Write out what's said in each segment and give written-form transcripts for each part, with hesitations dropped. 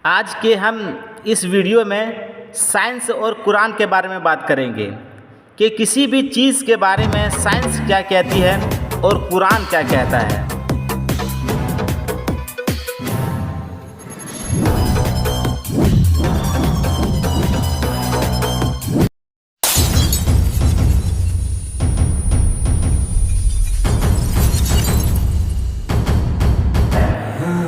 आज के हम इस वीडियो में साइंस और कुरान के बारे में बात करेंगे कि किसी भी चीज़ के बारे में साइंस क्या कहती है और कुरान क्या कहता है।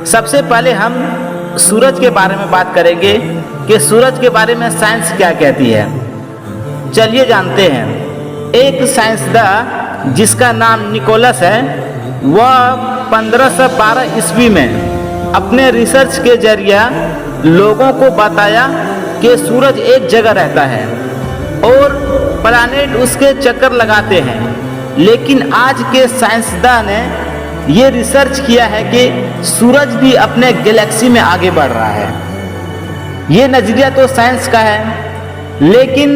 सबसे पहले हम सूरज के बारे में बात करेंगे कि सूरज के बारे में साइंस क्या कहती है। चलिए जानते हैं। एक साइंसदान जिसका नाम निकोलस है, वह 1512 ईस्वी में अपने रिसर्च के जरिए लोगों को बताया कि सूरज एक जगह रहता है और प्लैनेट उसके चक्कर लगाते हैं। लेकिन आज के साइंसदान ने ये रिसर्च किया है कि सूरज भी अपने गैलेक्सी में आगे बढ़ रहा है। ये नजरिया तो साइंस का है, लेकिन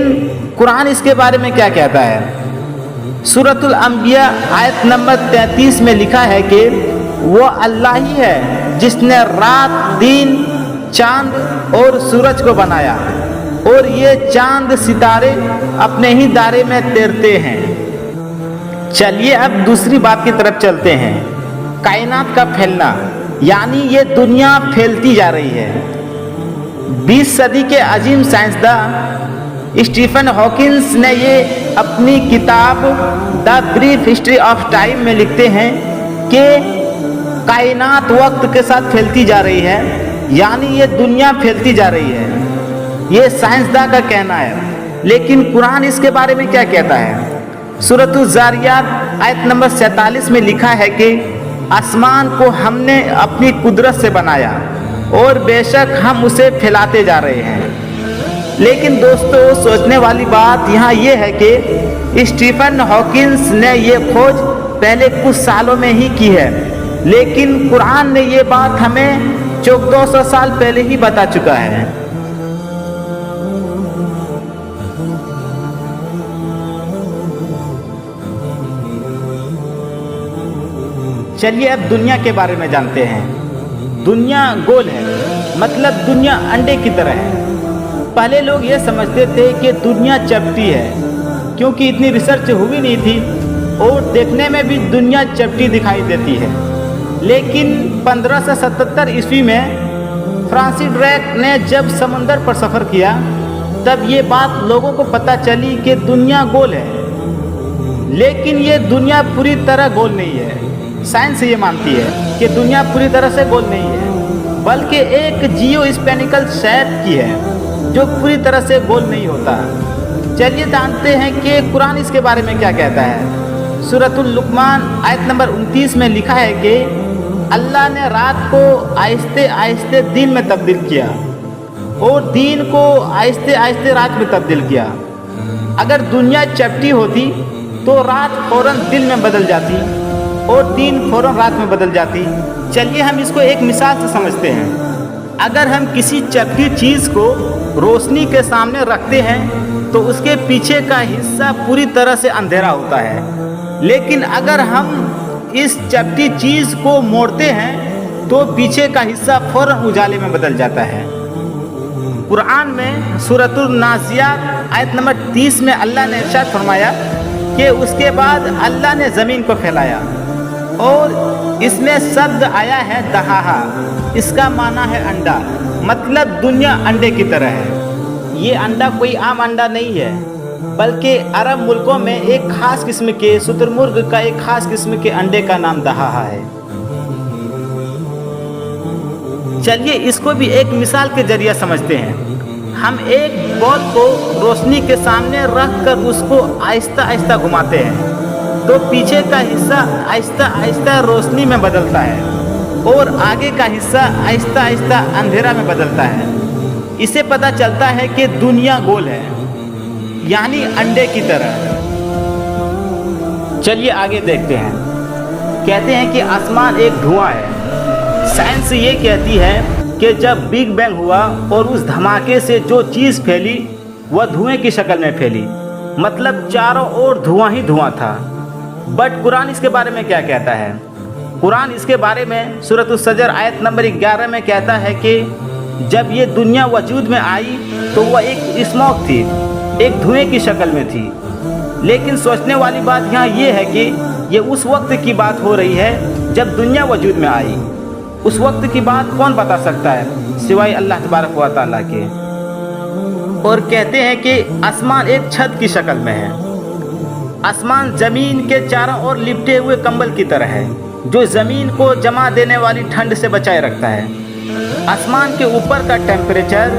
कुरान इसके बारे में क्या कहता है। सूरतुल अंबिया आयत नंबर 33 में लिखा है कि वो अल्लाह ही है जिसने रात, दिन, चांद और सूरज को बनाया और ये चांद सितारे अपने ही दायरे में तैरते हैं। चलिए अब दूसरी बात की तरफ चलते हैं। कायनात का फैलना, यानी ये दुनिया फैलती जा रही है। 20 सदी के अजीम साइंसदान स्टीफन हॉकिंस ने ये अपनी किताब the brief history of time में लिखते हैं कि कायनात वक्त के साथ फैलती जा रही है, यानी ये दुनिया फैलती जा रही है। ये साइंसदान का कहना है। लेकिन कुरान इसके बारे में क्या कहता है। सूरतुल ज़ारियात आयत नंबर 47 में लिखा है कि आसमान को हमने अपनी कुदरत से बनाया और बेशक हम उसे फैलाते जा रहे हैं। लेकिन दोस्तों, सोचने वाली बात यहाँ ये है कि स्टीफन हॉकिंस ने ये खोज पहले कुछ सालों में ही की है, लेकिन कुरान ने ये बात हमें 1400 साल पहले ही बता चुका है। चलिए अब दुनिया के बारे में जानते हैं। दुनिया गोल है, मतलब दुनिया अंडे की तरह है। पहले लोग ये समझते थे कि दुनिया चपटी है, क्योंकि इतनी रिसर्च हुई नहीं थी और देखने में भी दुनिया चपटी दिखाई देती है। लेकिन 1577 ईस्वी में फ्रांसिस ड्रेक ने जब समंदर पर सफ़र किया, तब ये बात लोगों को पता चली कि दुनिया गोल है। लेकिन ये दुनिया पूरी तरह गोल नहीं है। साइंस ये मानती है कि दुनिया पूरी तरह से गोल नहीं है, बल्कि एक जियोस्फेरिकल शेप की है जो पूरी तरह से गोल नहीं होता। चलिए जानते हैं कि कुरान इसके बारे में क्या कहता है। सूरतुल लुकमान आयत नंबर 29 में लिखा है कि अल्लाह ने रात को आहिस्ते आहिस्ते दिन में तब्दील किया और दिन को आहिस्ते आहिस्ते रात में तब्दील किया। अगर दुनिया चपटी होती तो रात फौरन दिन में बदल जाती और दिन फौरन रात में बदल जाती। चलिए हम इसको एक मिसाल से समझते हैं। अगर हम किसी चपटी चीज़ को रोशनी के सामने रखते हैं तो उसके पीछे का हिस्सा पूरी तरह से अंधेरा होता है। लेकिन अगर हम इस चपटी चीज़ को मोड़ते हैं तो पीछे का हिस्सा फौरन उजाले में बदल जाता है। कुरान में सूरतुल नाज़ियात आयत नंबर 30 में अल्लाह ने इरशाद फरमाया कि उसके बाद अल्लाह ने ज़मीन को फैलाया और इसमें शब्द आया है दहाहा। इसका माना है अंडा, मतलब दुनिया अंडे की तरह है। ये अंडा कोई आम अंडा नहीं है, बल्कि अरब मुल्कों में एक खास किस्म के शुतुरमुर्ग का एक खास किस्म के अंडे का नाम दहाहा है। चलिए इसको भी एक मिसाल के जरिए समझते हैं। हम एक बॉल को रोशनी के सामने रख कर उसको आहिस्ता आहिस्ता घुमाते हैं तो पीछे का हिस्सा आहिस्ता आहिस्ता रोशनी में बदलता है और आगे का हिस्सा आहिस्ता आहिस्ता अंधेरा में बदलता है। इससे पता चलता है कि दुनिया गोल है, यानी अंडे की तरह। चलिए आगे देखते हैं। कहते हैं कि आसमान एक धुआं है। साइंस ये कहती है कि जब बिग बैंग हुआ और उस धमाके से जो चीज़ फैली वह धुएं की शक्ल में फैली, मतलब चारों ओर धुआं ही धुआं था। बट कुरान इसके बारे में क्या कहता है। कुरान इसके बारे में सूरत उस सजर आयत नंबर 11 में कहता है कि जब ये दुनिया वजूद में आई तो वह एक स्मोक थी, एक धुएं की शक्ल में थी। लेकिन सोचने वाली बात यहाँ ये है कि ये उस वक्त की बात हो रही है जब दुनिया वजूद में आई। उस वक्त की बात कौन बता सकता है सिवाय अल्लाह तबारक व तआला के। और कहते हैं कि आसमान एक छत की शक्ल में है। आसमान ज़मीन के चारों ओर लिपटे हुए कंबल की तरह है जो ज़मीन को जमा देने वाली ठंड से बचाए रखता है। आसमान के ऊपर का टेम्परेचर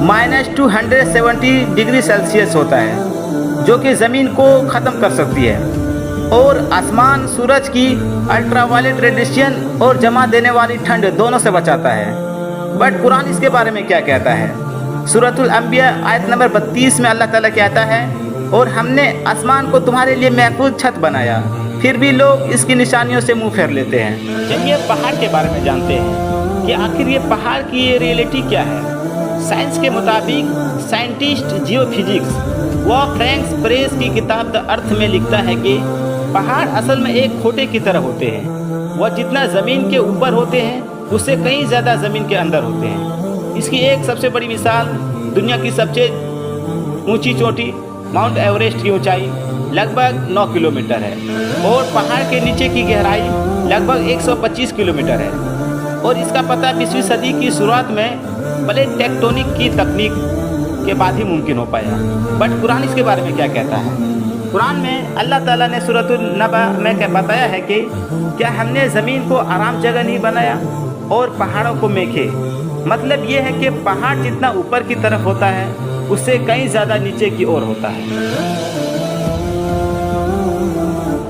-270 डिग्री सेल्सियस होता है जो कि ज़मीन को ख़त्म कर सकती है। और आसमान सूरज की अल्ट्रावायलेट रेडिएशन और जमा देने वाली ठंड दोनों से बचाता है। बट कुरान इसके बारे में क्या कहता है? सूरतुल अंबिया आयत नंबर 32 में अल्लाह ताला कहता है, और हमने आसमान को तुम्हारे लिए महफूज छत बनाया, फिर भी लोग इसकी निशानियों से मुंह फेर लेते हैं। चलिए पहाड़ के बारे में जानते हैं कि आखिर ये पहाड़ की ये रियलिटी क्या है। साइंस के मुताबिक साइंटिस्ट जियोफिजिक्स वह फ्रैंक्स प्रेस की किताब द अर्थ में लिखता है कि पहाड़ असल में एक खोटे की तरह होते हैं। वह जितना ज़मीन के ऊपर होते हैं उससे कहीं ज़्यादा ज़मीन के अंदर होते हैं। इसकी एक सबसे बड़ी मिसाल दुनिया की सबसे ऊंची चोटी माउंट एवरेस्ट की ऊंचाई लगभग 9 किलोमीटर है और पहाड़ के नीचे की गहराई लगभग 125 किलोमीटर है। और इसका पता 20वीं सदी की शुरुआत में प्लेट टेक्टोनिक की तकनीक के बाद ही मुमकिन हो पाया। बट कुरान इसके बारे में क्या कहता है? कुरान में अल्लाह ताला ने सूरतुन नबा में क्या बताया है कि क्या हमने ज़मीन को आराम जगह नहीं बनाया और पहाड़ों को मेखे। मतलब ये है कि पहाड़ जितना ऊपर की तरफ होता है उससे कहीं ज़्यादा नीचे की ओर होता है।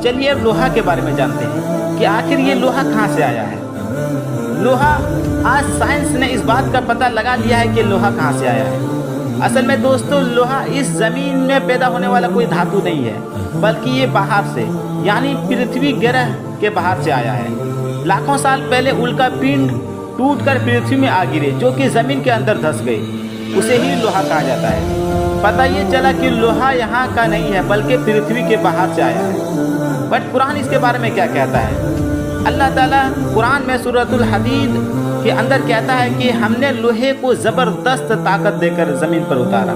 चलिए अब लोहा के बारे में जानते हैं कि आखिर ये लोहा कहाँ से आया है। लोहा, आज साइंस ने इस बात का पता लगा लिया है कि लोहा कहाँ से आया है। असल में दोस्तों लोहा इस ज़मीन में पैदा होने वाला कोई धातु नहीं है, बल्कि ये बाहर से यानी पृथ्वी ग्रह के बाहर से आया है। लाखों साल पहले उल्का पिंड टूटकर पृथ्वी में आ गिरे जो कि ज़मीन के अंदर धंस गई, उसे ही लोहा कहा जाता है। पता ये चला कि लोहा यहाँ का नहीं है बल्कि पृथ्वी के बाहर से आया है। बट कुरान इसके बारे में क्या कहता है? अल्लाह ताला कुरान में सूरतुल हदीद के अंदर कहता है कि हमने लोहे को ज़बरदस्त ताकत देकर ज़मीन पर उतारा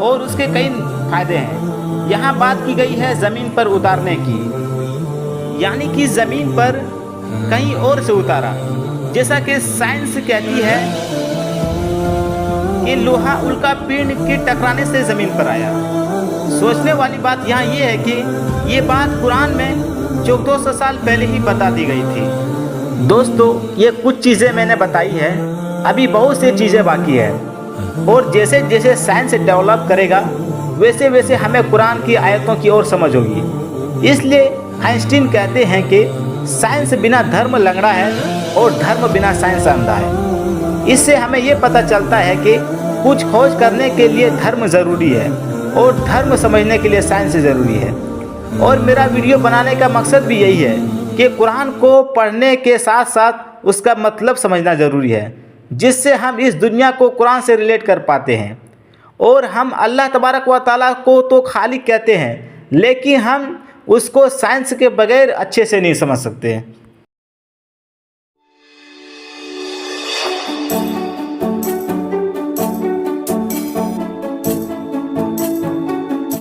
और उसके कई फ़ायदे हैं। यहाँ बात की गई है ज़मीन पर उतारने की, यानी कि ज़मीन पर कहीं और से उतारा। जैसा कि साइंस कहती है कि लोहा उल्का पिंड के टकराने से ज़मीन पर आया। सोचने वाली बात यहाँ ये है कि ये बात कुरान में 1400 साल पहले ही बता दी गई थी। दोस्तों ये कुछ चीज़ें मैंने बताई है, अभी बहुत सी चीज़ें बाकी है और जैसे जैसे साइंस डेवलप करेगा वैसे वैसे हमें कुरान की आयतों की ओर समझ होगी। इसलिए आइंस्टीन कहते हैं कि साइंस बिना धर्म लंगड़ा है और धर्म बिना साइंस अंधा है। इससे हमें ये पता चलता है कि कुछ खोज करने के लिए धर्म ज़रूरी है और धर्म समझने के लिए साइंस ज़रूरी है। और मेरा वीडियो बनाने का मकसद भी यही है कि कुरान को पढ़ने के साथ साथ उसका मतलब समझना ज़रूरी है, जिससे हम इस दुनिया को कुरान से रिलेट कर पाते हैं। और हम अल्लाह तबारक व तआला को तो खालिक कहते हैं, लेकिन हम उसको साइंस के बगैर अच्छे से नहीं समझ सकते हैं।